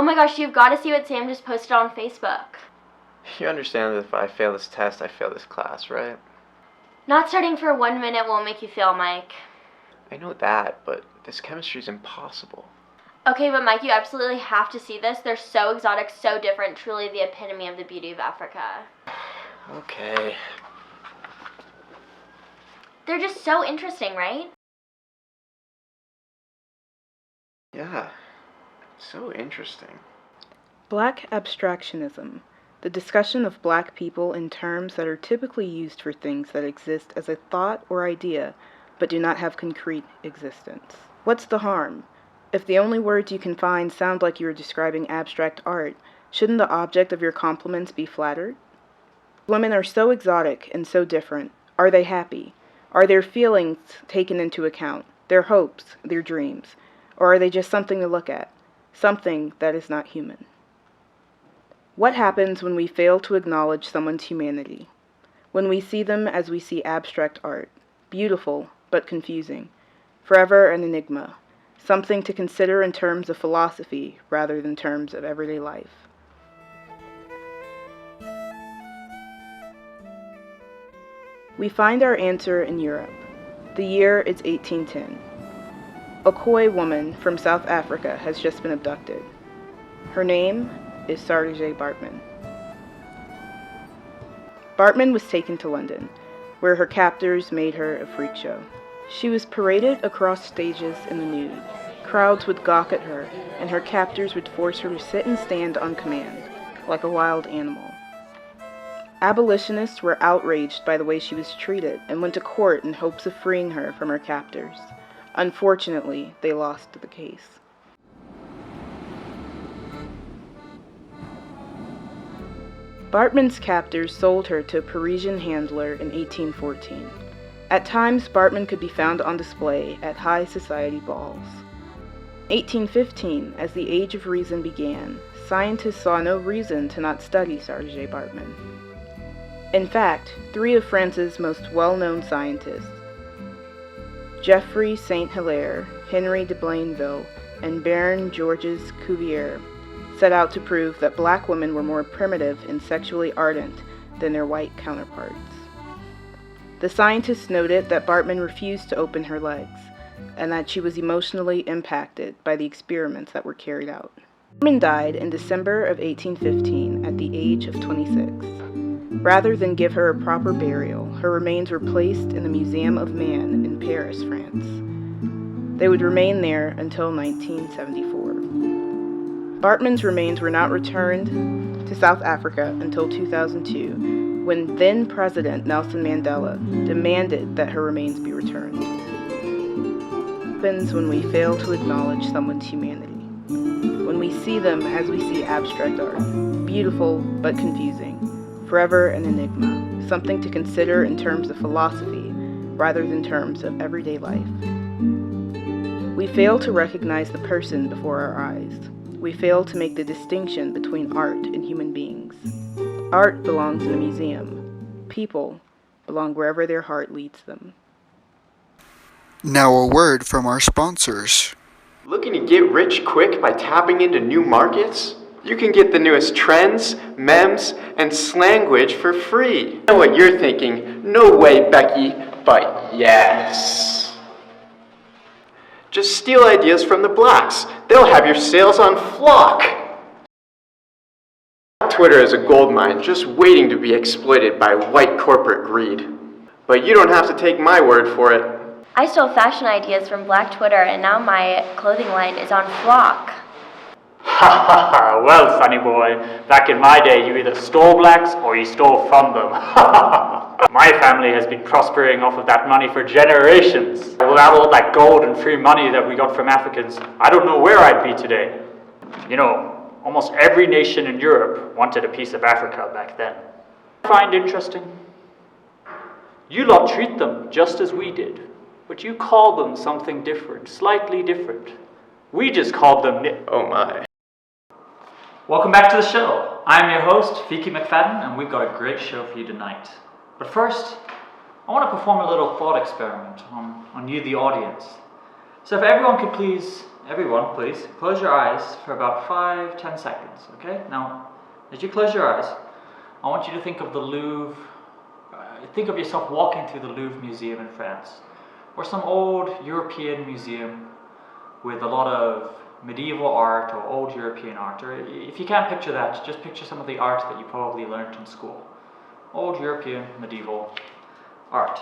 Oh my gosh, you've got to see what Sam just posted on Facebook. You understand that if I fail this test, I fail this class, right? Not studying for 1 minute won't make you fail, Mike. I know that, but this chemistry is impossible. Okay, but Mike, you absolutely have to see this. They're so exotic, so different, truly the epitome of the beauty of Africa. Okay. They're just so interesting, right? Yeah, so interesting. Black abstractionism, the discussion of black people in terms that are typically used for things that exist as a thought or idea, but do not have concrete existence. What's the harm? If the only words you can find sound like you are describing abstract art, shouldn't the object of your compliments be flattered? Women are so exotic and so different. Are they happy? Are their feelings taken into account? Their hopes, their dreams? Or are they just something to look at? Something that is not human? What happens when we fail to acknowledge someone's humanity? When we see them as we see abstract art, beautiful but confusing, forever an enigma, something to consider in terms of philosophy rather than terms of everyday life? We find our answer in Europe. The year is 1810. A Khoi woman from South Africa has just been abducted. Her name is Sarge Bartman. Bartman was taken to London, where her captors made her a freak show. She was paraded across stages in the nude. Crowds would gawk at her, and her captors would force her to sit and stand on command, like a wild animal. Abolitionists were outraged by the way she was treated and went to court in hopes of freeing her from her captors. Unfortunately, they lost the case. Bartman's captors sold her to a Parisian handler in 1814. At times, Bartman could be found on display at high society balls. 1815, as the Age of Reason began, scientists saw no reason to not study Sarge Bartman. In fact, 3 of France's most well-known scientists, Geoffroy Saint-Hilaire, Henry de Blainville, and Baron Georges Cuvier, set out to prove that black women were more primitive and sexually ardent than their white counterparts. The scientists noted that Bartman refused to open her legs, and that she was emotionally impacted by the experiments that were carried out. Bartman died in December of 1815 at the age of 26. Rather than give her a proper burial, her remains were placed in the Museum of Man in Paris, France. They would remain there until 1974. Bartman's remains were not returned to South Africa until 2002, when then-President Nelson Mandela demanded that her remains be returned. What happens when we fail to acknowledge someone's humanity? When we see them as we see abstract art, beautiful but confusing, forever an enigma, something to consider in terms of philosophy rather than terms of everyday life. We fail to recognize the person before our eyes. We fail to make the distinction between art and human beings. Art belongs in a museum. People belong wherever their heart leads them. Now a word from our sponsors. Looking to get rich quick by tapping into new markets? You can get the newest trends, memes, and slanguage for free. I know what you're thinking. No way, Becky, but yes. Just steal ideas from the blacks. They'll have your sales on flock. Twitter is a goldmine just waiting to be exploited by white corporate greed. But you don't have to take my word for it. I stole fashion ideas from Black Twitter, and now my clothing line is on Flock. Ha ha ha, well, sonny boy, back in my day you either stole blacks or you stole from them. My family has been prospering off of that money for generations. Without all that gold and free money that we got from Africans, I don't know where I'd be today. You know, almost every nation in Europe wanted a piece of Africa back then. I find interesting. You lot treat them just as we did, but you call them something different, slightly different. We just called them Oh my. Welcome back to the show. I'm your host, Fiki McFadden, and we've got a great show for you tonight. But first, I want to perform a little thought experiment on you, the audience. So if everyone could please everyone, please, close your eyes for about 5-10 seconds, okay? Now, as you close your eyes, I want you to think of the Louvre, think of yourself walking through the Louvre Museum in France, or some old European museum with a lot of medieval art or old European art, or if you can't picture that, just picture some of the art that you probably learned in school. Old European medieval art.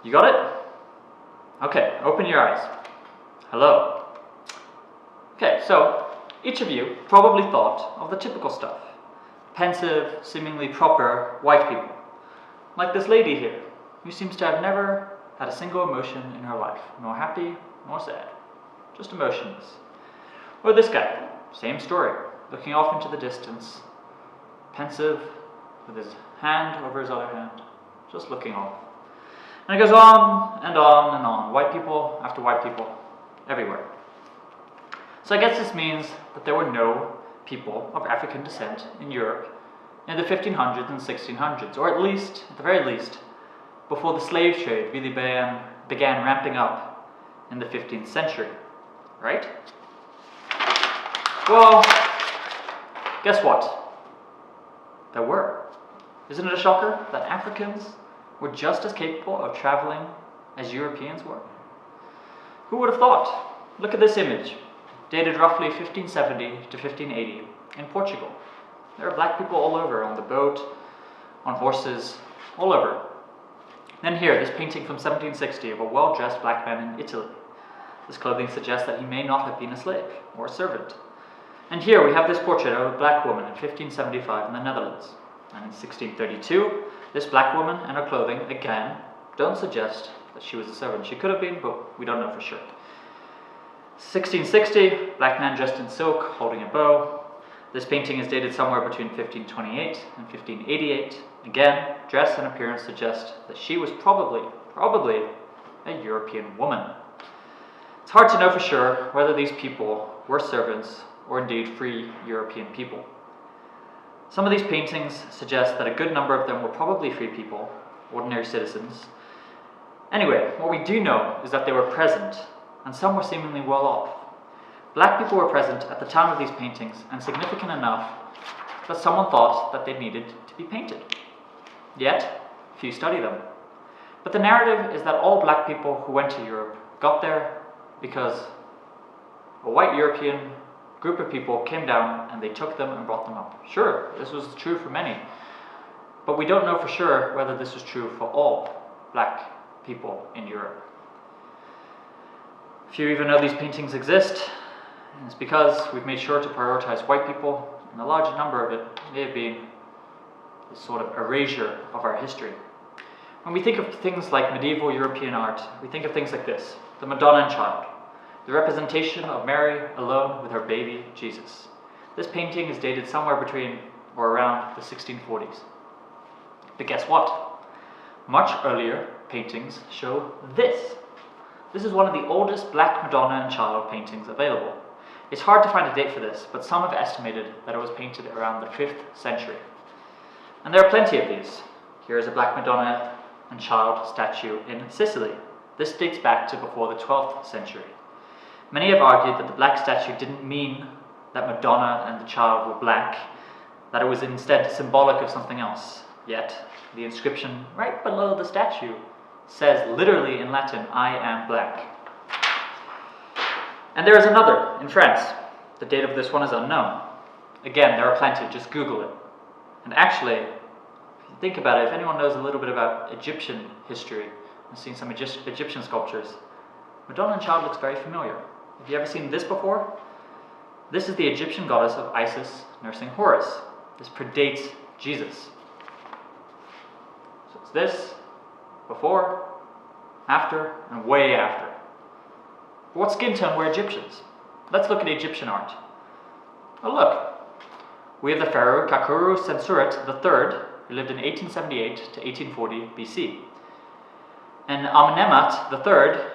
You got it? Okay, open your eyes. Hello. Okay, so each of you probably thought of the typical stuff. Pensive, seemingly proper white people. Like this lady here, who seems to have never had a single emotion in her life, nor happy, nor sad. Just emotionless. Or this guy, same story, looking off into the distance, pensive, with his hand over his other hand, just looking off. And it goes on and on and on, white people after white people, everywhere. So I guess this means that there were no people of African descent in Europe in the 1500s and 1600s, or at least, at the very least, before the slave trade really began ramping up in the 15th century, right? Well, guess what? There were. Isn't it a shocker that Africans were just as capable of traveling as Europeans were? Who would have thought? Look at this image, dated roughly 1570 to 1580 in Portugal. There are black people all over, on the boat, on horses, all over. Then here, this painting from 1760 of a well-dressed black man in Italy. This clothing suggests that he may not have been a slave or a servant. And here we have this portrait of a black woman in 1575 in the Netherlands. And in 1632, this black woman and her clothing, again, don't suggest that she was a servant. She could have been, but we don't know for sure. 1660, black man dressed in silk, holding a bow. This painting is dated somewhere between 1528 and 1588. Again, dress and appearance suggest that she was probably a European woman. It's hard to know for sure whether these people were servants or indeed free European people. Some of these paintings suggest that a good number of them were probably free people, ordinary citizens. Anyway, what we do know is that they were present, and some were seemingly well off. Black people were present at the time of these paintings, and significant enough that someone thought that they needed to be painted. Yet, few study them. But the narrative is that all black people who went to Europe got there because a white European group of people came down and they took them and brought them up. Sure, this was true for many, but we don't know for sure whether this was true for all black people in Europe. Few even know these paintings exist, and it's because we've made sure to prioritize white people, and a large number of it may have been this sort of erasure of our history. When we think of things like medieval European art, we think of things like this: the Madonna and Child, the representation of Mary alone with her baby Jesus. This painting is dated somewhere between or around the 1640s. But guess what? Much earlier paintings show this. This is one of the oldest black Madonna and Child paintings available. It's hard to find a date for this, but some have estimated that it was painted around the 5th century. And there are plenty of these. Here is a black Madonna and Child statue in Sicily. This dates back to before the 12th century. Many have argued that the black statue didn't mean that Madonna and the Child were black, that it was instead symbolic of something else. Yet, the inscription right below the statue says literally in Latin, "I am black." And there is another in France. The date of this one is unknown. Again, there are plenty, just Google it. And actually, if you think about it, if anyone knows a little bit about Egyptian history and seen some Egyptian sculptures, Madonna and Child looks very familiar. Have you ever seen this before? This is the Egyptian goddess of Isis nursing Horus. This predates Jesus. So it's this, before, after, and way after. What skin tone were Egyptians? Let's look at Egyptian art. Oh look, we have the pharaoh Kakuru Sensuret III, who lived in 1878 to 1840 BC, and Amenemhat III,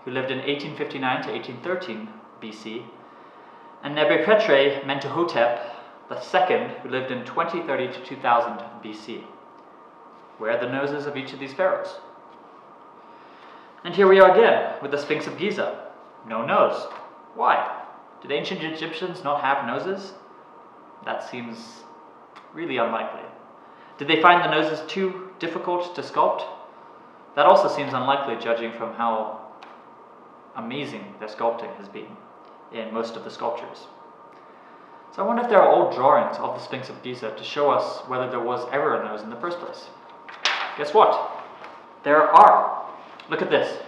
who lived in 1859 to 1813 BC, and Nebuchadnezzar Mentuhotep II, who lived in 2030 to 2000 BC. Where are the noses of each of these pharaohs? And here we are again with the Sphinx of Giza. No nose. Why? Did ancient Egyptians not have noses? That seems really unlikely. Did they find the noses too difficult to sculpt? That also seems unlikely, judging from how amazing their sculpting has been in most of the sculptures. So I wonder if there are old drawings of the Sphinx of Giza to show us whether there was ever a nose in the first place. Guess what? There are. Look at this.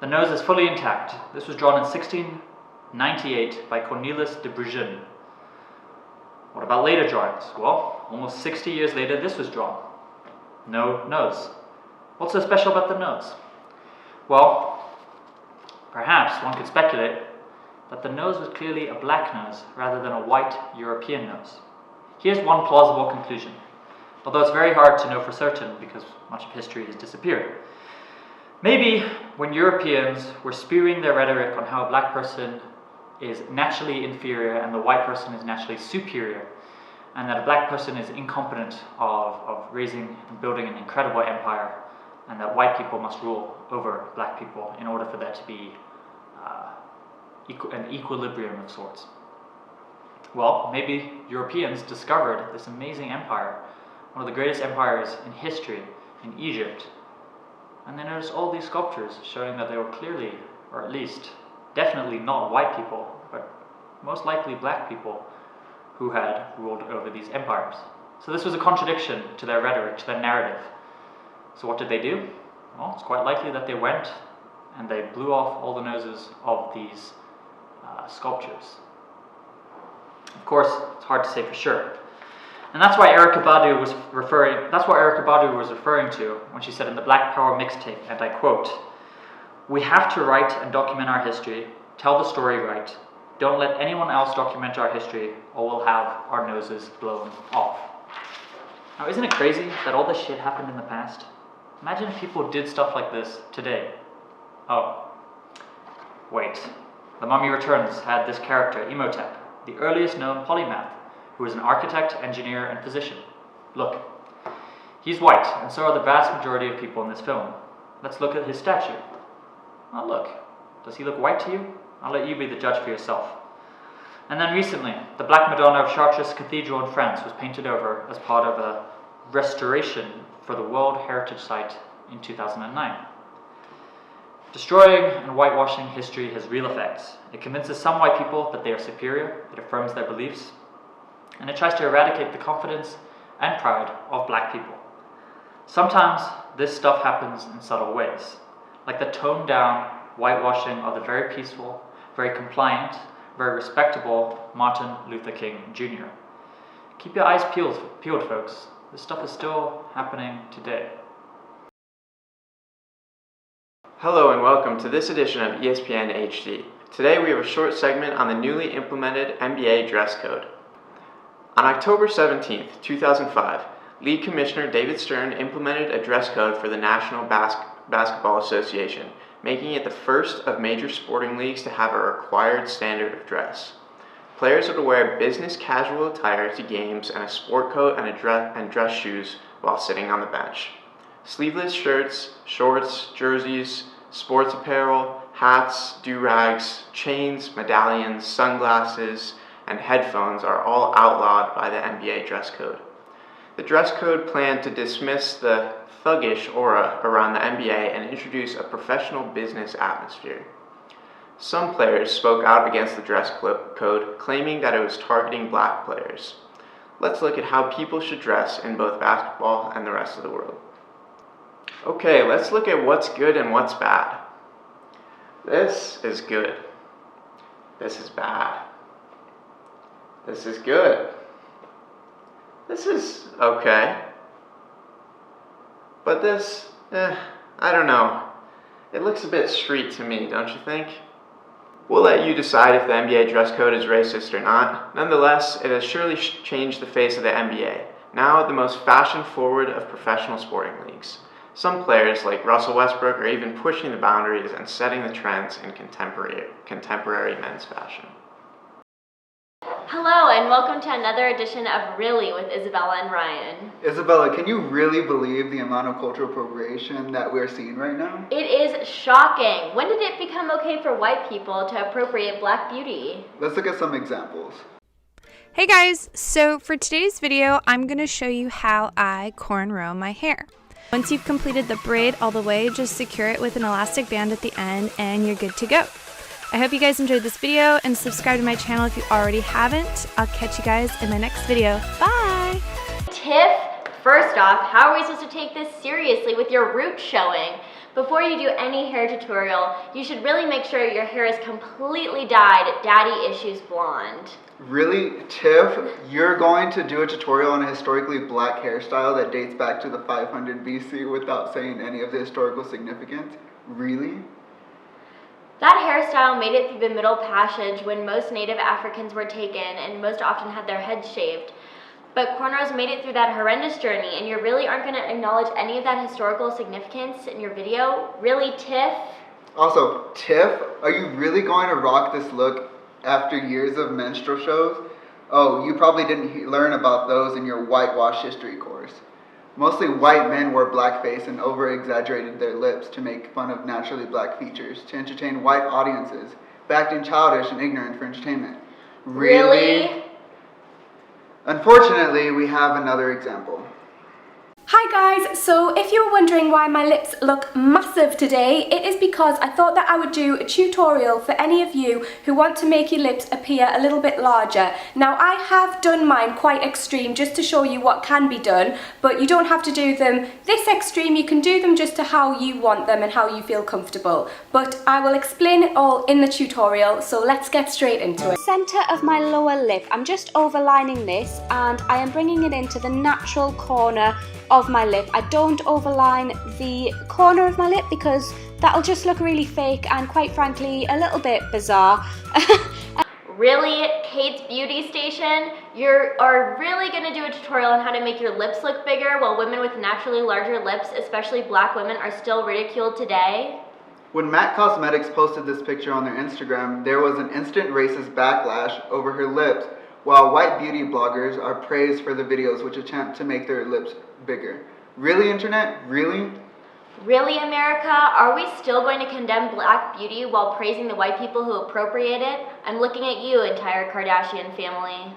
The nose is fully intact. This was drawn in 1698 by Cornelis de Bruijn. What about later drawings? Well, almost 60 years later, this was drawn. No nose. What's so special about the nose? Well, perhaps one could speculate that the nose was clearly a black nose rather than a white European nose. Here's one plausible conclusion, although it's very hard to know for certain because much of history has disappeared. Maybe when Europeans were spewing their rhetoric on how a black person is naturally inferior and the white person is naturally superior, and that a black person is incompetent of raising and building an incredible empire, and that white people must rule over black people in order for there to be an equilibrium of sorts. Well, maybe Europeans discovered this amazing empire, one of the greatest empires in history, in Egypt, and they noticed all these sculptures showing that they were clearly, or at least definitely not white people, but most likely black people who had ruled over these empires. So this was a contradiction to their rhetoric, to their narrative. So what did they do? Well, it's quite likely that they went and they blew off all the noses of these sculptures. Of course, it's hard to say for sure. And that's why Erykah Badu was referring to when she said in the Black Power mixtape, and I quote, "We have to write and document our history, tell the story right. Don't let anyone else document our history or we'll have our noses blown off." Now, isn't it crazy that all this shit happened in the past? Imagine if people did stuff like this today. Oh, wait. The Mummy Returns had this character, Imhotep, the earliest known polymath, who was an architect, engineer, and physician. Look, he's white, and so are the vast majority of people in this film. Let's look at his statue. Oh, look. Does he look white to you? I'll let you be the judge for yourself. And then recently, the Black Madonna of Chartres Cathedral in France was painted over as part of a restoration for the World Heritage Site in 2009. Destroying and whitewashing history has real effects. It convinces some white people that they are superior, it affirms their beliefs, and it tries to eradicate the confidence and pride of black people. Sometimes this stuff happens in subtle ways, like the toned down whitewashing of the very peaceful, very compliant, very respectable Martin Luther King Jr. Keep your eyes peeled, folks. This stuff is still happening today. Hello and welcome to this edition of ESPN HD. Today we have a short segment on the newly implemented NBA dress code. On October 17, 2005, League Commissioner David Stern implemented a dress code for the National Basketball Association, making it the first of major sporting leagues to have a required standard of dress. Players are to wear business casual attire to games and a sport coat and dress shoes while sitting on the bench. Sleeveless shirts, shorts, jerseys, sports apparel, hats, do-rags, chains, medallions, sunglasses, and headphones are all outlawed by the NBA dress code. The dress code planned to dismiss the thuggish aura around the NBA and introduce a professional business atmosphere. Some players spoke out against the dress code, claiming that it was targeting black players. Let's look at how people should dress in both basketball and the rest of the world. Okay, let's look at what's good and what's bad. This is good. This is bad. This is good. This is okay. But this, I don't know. It looks a bit street to me, don't you think? We'll let you decide if the NBA dress code is racist or not. Nonetheless, it has surely changed the face of the NBA, now the most fashion-forward of professional sporting leagues. Some players, like Russell Westbrook, are even pushing the boundaries and setting the trends in contemporary men's fashion. Hello and welcome to another edition of Really with Isabella and Ryan. Isabella, can you really believe the amount of cultural appropriation that we're seeing right now? It is shocking. When did it become okay for white people to appropriate Black beauty? Let's look at some examples. Hey guys, so for today's video, I'm going to show you how I cornrow my hair. Once you've completed the braid all the way, just secure it with an elastic band at the end and you're good to go. I hope you guys enjoyed this video and subscribe to my channel if you already haven't. I'll catch you guys in my next video. Bye! Tiff, first off, how are we supposed to take this seriously with your roots showing? Before you do any hair tutorial, you should really make sure your hair is completely dyed Daddy Issues blonde. Really, Tiff, you're going to do a tutorial on a historically black hairstyle that dates back to the 500 BC without saying any of the historical significance? Really? That hairstyle made it through the Middle Passage when most Native Africans were taken and most often had their heads shaved. But cornrows made it through that horrendous journey, and you really aren't going to acknowledge any of that historical significance in your video? Really, Tiff? Also, Tiff, are you really going to rock this look after years of minstrel shows? Oh, you probably didn't learn about those in your whitewash history course. Mostly white men wore blackface and over-exaggerated their lips to make fun of naturally black features to entertain white audiences, acting childish and ignorant for entertainment. Really? Unfortunately, we have another example. Hi guys, so if you were wondering why my lips look massive today, it is because I thought that I would do a tutorial for any of you who want to make your lips appear a little bit larger. Now I have done mine quite extreme just to show you what can be done, but you don't have to do them this extreme, you can do them just to how you want them and how you feel comfortable. But I will explain it all in the tutorial, so let's get straight into it. Center of my lower lip, I'm just overlining this and I am bringing it into the natural corner of my lip. I don't overline the corner of my lip because that'll just look really fake and quite frankly a little bit bizarre. Really, Kate's Beauty Station? You are really going to do a tutorial on how to make your lips look bigger while women with naturally larger lips, especially black women, are still ridiculed today? When MAC Cosmetics posted this picture on their Instagram, there was an instant racist backlash over her lips, while white beauty bloggers are praised for the videos which attempt to make their lips bigger. Really, internet? Really? Really, America? Are we still going to condemn black beauty while praising the white people who appropriate it? I'm looking at you, entire Kardashian family.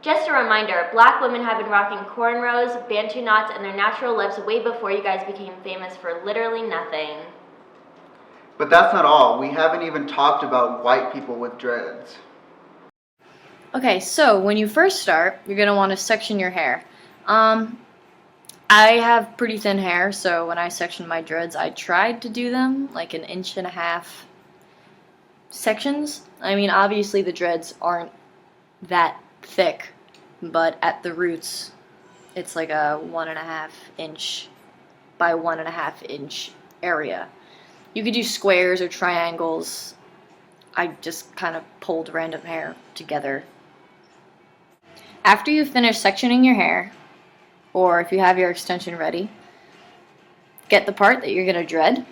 Just a reminder, black women have been rocking cornrows, bantu knots, and their natural lips way before you guys became famous for literally nothing. But that's not all. We haven't even talked about white people with dreads. Okay, so when you first start, you're going to want to section your hair. I have pretty thin hair, so when I sectioned my dreads, I tried to do them like 1.5 inch sections. I mean, obviously the dreads aren't that thick, but at the roots, it's like a 1.5 inch by 1.5 inch area. You could do squares or triangles. I just kind of pulled random hair together. After you finish sectioning your hair, or if you have your extension ready, get the part that you're going to dread.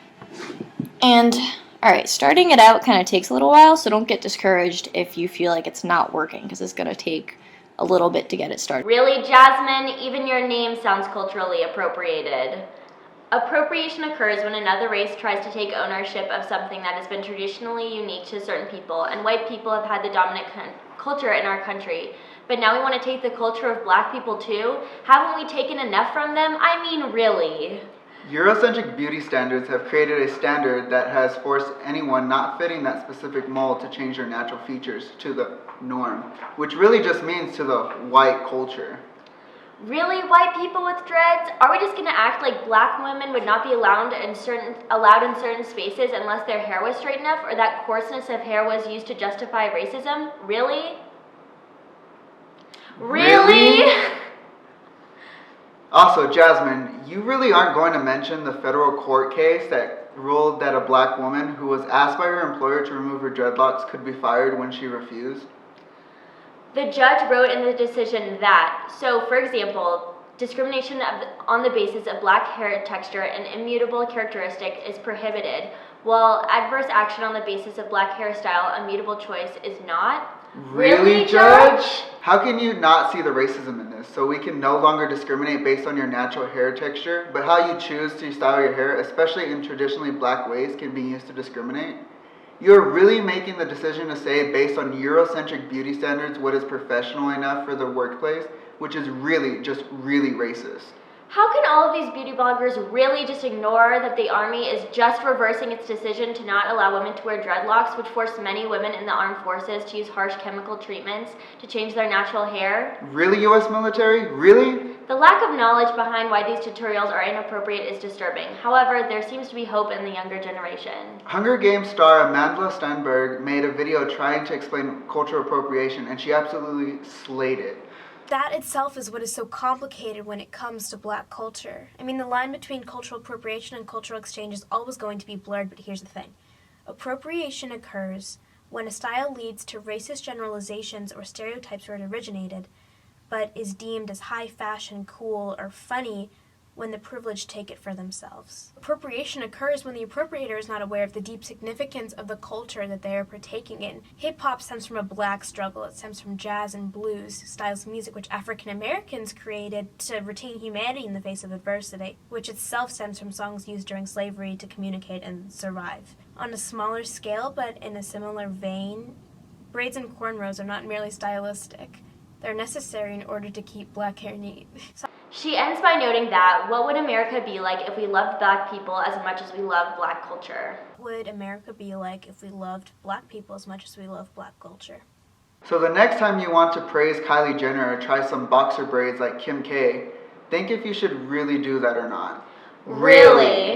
And, alright, starting it out kind of takes a little while, so don't get discouraged if you feel like it's not working, because it's going to take a little bit to get it started. Really, Jasmine? Even your name sounds culturally appropriated. Appropriation occurs when another race tries to take ownership of something that has been traditionally unique to certain people, and white people have had the dominant culture in our country. But now we want to take the culture of black people too? Haven't we taken enough from them? I mean, really. Eurocentric beauty standards have created a standard that has forced anyone not fitting that specific mold to change their natural features to the norm, which really just means to the white culture. Really, white people with dreads? Are we just going to act like black women would not be allowed in certain spaces unless their hair was straight enough, or that coarseness of hair was used to justify racism? Really? Really? Also, Jasmine, you really aren't going to mention the federal court case that ruled that a black woman who was asked by her employer to remove her dreadlocks could be fired when she refused? The judge wrote in the decision that, so for example, discrimination on the basis of black hair texture and immutable characteristic is prohibited, while adverse action on the basis of black hairstyle, a mutable choice, is not. Really, Judge? How can you not see the racism in this? So we can no longer discriminate based on your natural hair texture, but how you choose to style your hair, especially in traditionally black ways, can be used to discriminate? You're really making the decision to say, based on Eurocentric beauty standards, what is professional enough for the workplace, which is really, just really racist. How can all of these beauty bloggers really just ignore that the Army is just reversing its decision to not allow women to wear dreadlocks, which forced many women in the armed forces to use harsh chemical treatments to change their natural hair? Really, US military? Really? The lack of knowledge behind why these tutorials are inappropriate is disturbing. However, there seems to be hope in the younger generation. Hunger Games star Amanda Stenberg made a video trying to explain cultural appropriation, and she absolutely slayed it. That itself is what is so complicated when it comes to black culture. I mean, the line between cultural appropriation and cultural exchange is always going to be blurred, but here's the thing. Appropriation occurs when a style leads to racist generalizations or stereotypes where it originated, but is deemed as high fashion, cool, or funny when the privileged take it for themselves. Appropriation occurs when the appropriator is not aware of the deep significance of the culture that they are partaking in. Hip-hop stems from a black struggle. It stems from jazz and blues, styles of music which African Americans created to retain humanity in the face of adversity, which itself stems from songs used during slavery to communicate and survive. On a smaller scale, but in a similar vein, braids and cornrows are not merely stylistic. They're necessary in order to keep black hair neat. She ends by noting that, what would America be like if we loved black people as much as we love black culture? What would America be like if we loved black people as much as we love black culture? So the next time you want to praise Kylie Jenner or try some boxer braids like Kim K, think if you should really do that or not. Really?